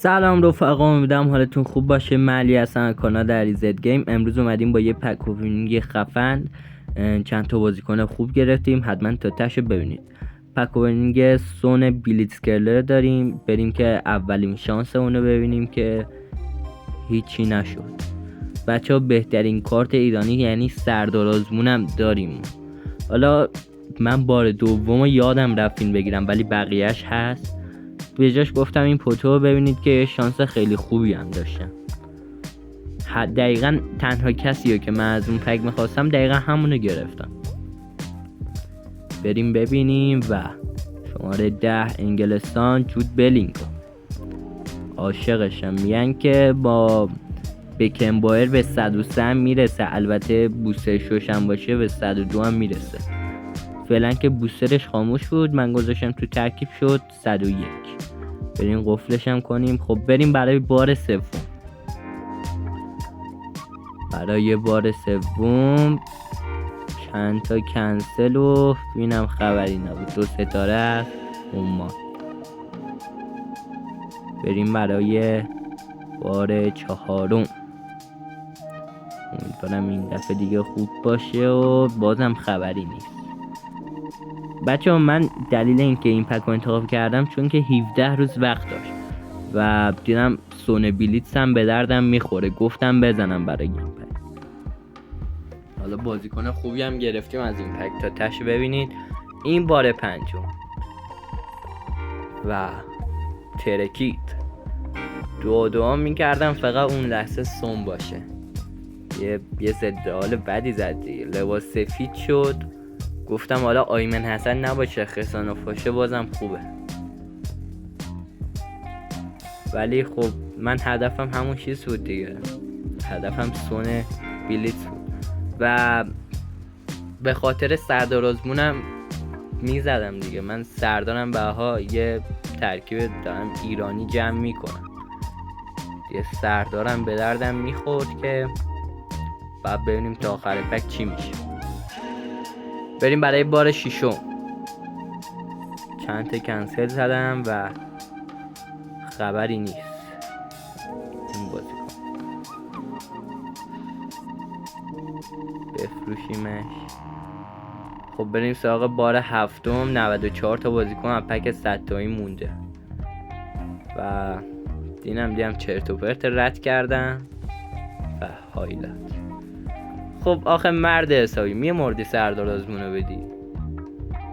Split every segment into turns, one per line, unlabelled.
سلام رفقا، امیدوارم حالتون خوب باشه. من علی هستم، کانال دریزت گیم. امروز اومدیم با یه پک اوپنینگ خفن. چند تا بازیکن خوب گرفتیم، حتما تا تاشو ببینید. پک اوپنینگ سون بلیتزکرلر داریم، بریم که اولین شانس اونو ببینیم که هیچی نشد. بچه ها بهترین کارت ایرانی یعنی سردار آزمونم داریم. حالا من بار دوم یادم رفتین بگیرم ولی بقیهش هست. به جاش گفتم این پوتو ببینید که شانس خیلی خوبی هم داشتم. دقیقا تنها کسیه که من از اون پک میخواستم دقیقا همونو گرفتم. بریم ببینیم. و شماره 10 انگلستان جود بلینگهام. عاشقشم. میگن که با بکنبایر به 103 میرسه، البته بوسترش هم باشه به 102 هم میرسه. فعلا که بوسترش خاموش بود، من گذاشتم تو ترکیب شد 101. بریم قفلش هم کنیم. خب بریم برای بار سوم. برای بار سوم چند تا کنسل و ببینم خبری نبود. 2 ستاره است اومان. بریم برای بار چهارم. امیدوارم این دفعه دیگه خوب باشه و بازم خبری نیست. بچه ها، من دلیل اینکه این پک رو انتخاب کردم چون که 17 روز وقت داشت و دیدم سون بلیتز هم به دردم میخوره، گفتم بزنم برای این پک. حالا بازیکن خوبی هم گرفتیم از این پک، تا تش ببینید. این بار پنجم و ترکید. دعا میکردم فقط اون لحظه سون باشه. یه زدال بدی زدی، لباس سفید شد. گفتم حالا آیمن حسن نباشه، خسانوف باشه بازم خوبه. ولی خب من هدفم همون چیز بود دیگه، هدفم سون بلیتز بود و به خاطر سردار آزمونم میزدم دیگه. من سردارم بها یه ترکیب دارم ایرانی جمع میکنم، یه سردارم به دردم میخورد که بعد ببینیم تا آخر پک چی میشه. بریم برای بار ششم. چند تا کنسل زدم و خبری نیست. این بازی کن بفروشیمش. خب بریم سراغ بار هفتم. 94 تا بازیکن از پک 100 تایی مونده و دیدم چرت و پرت رد کردم و هایلایت. خب آخه مرد حسابی میمردی سردار آزمونو بدی.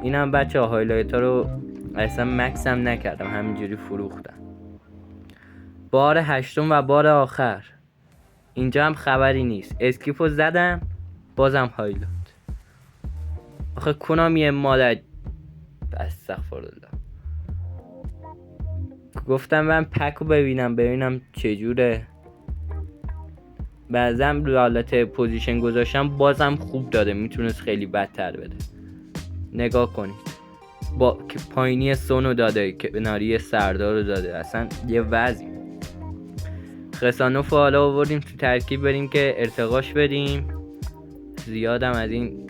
اینم بچه هایلایت ها رو اصلا مکس هم نکردم، همینجوری فروختم. بار هشتم و بار آخر. اینجا هم خبری نیست. اسکیپو زدم بازم هایلایت. آخه کنامی مادر، استغفرالله. گفتم من پک رو ببینم چجوره. بعضم حالت پوزیشن گذاشتم بازم خوب داده، میتونست خیلی بدتر بده. نگاه کنید با پایینی سونو داده، کناری سردار رو داده، اصلا یه وضعی. خسانوف حالا آوردیم تو ترکیب، بریم که ارتقاش بدیم. زیادم از این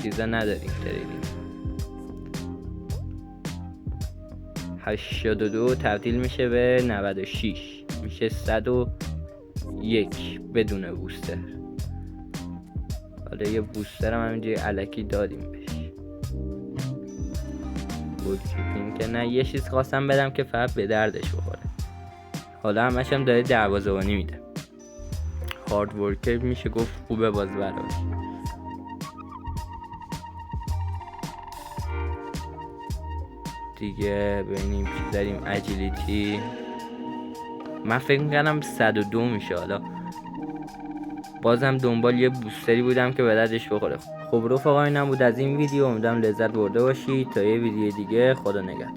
چیزا نداریم. تریدیم 82 تبدیل میشه به 96، میشه 101 بدون بوستر. حالا یه بوستر هم همینجوری الکی دادیم بهش. گولکیپینگ که نه، یه چیز خواستم بدم که فقط به دردش بخوره. حالا همش هم داره دروازه‌بانی میده. هارد ورکر میشه گفت، خوبه باز براش. دیگه ببینیم چی داریم. اجیلیتی من فکر میکنم 102 میشه. حالا بازم دنبال یه بوستری بودم که به دردش بخوره. خب رفقا اینم بود از این ویدیو. امیدوارم لذت برده باشید. تا یه ویدیو دیگه، خدا نگهدار.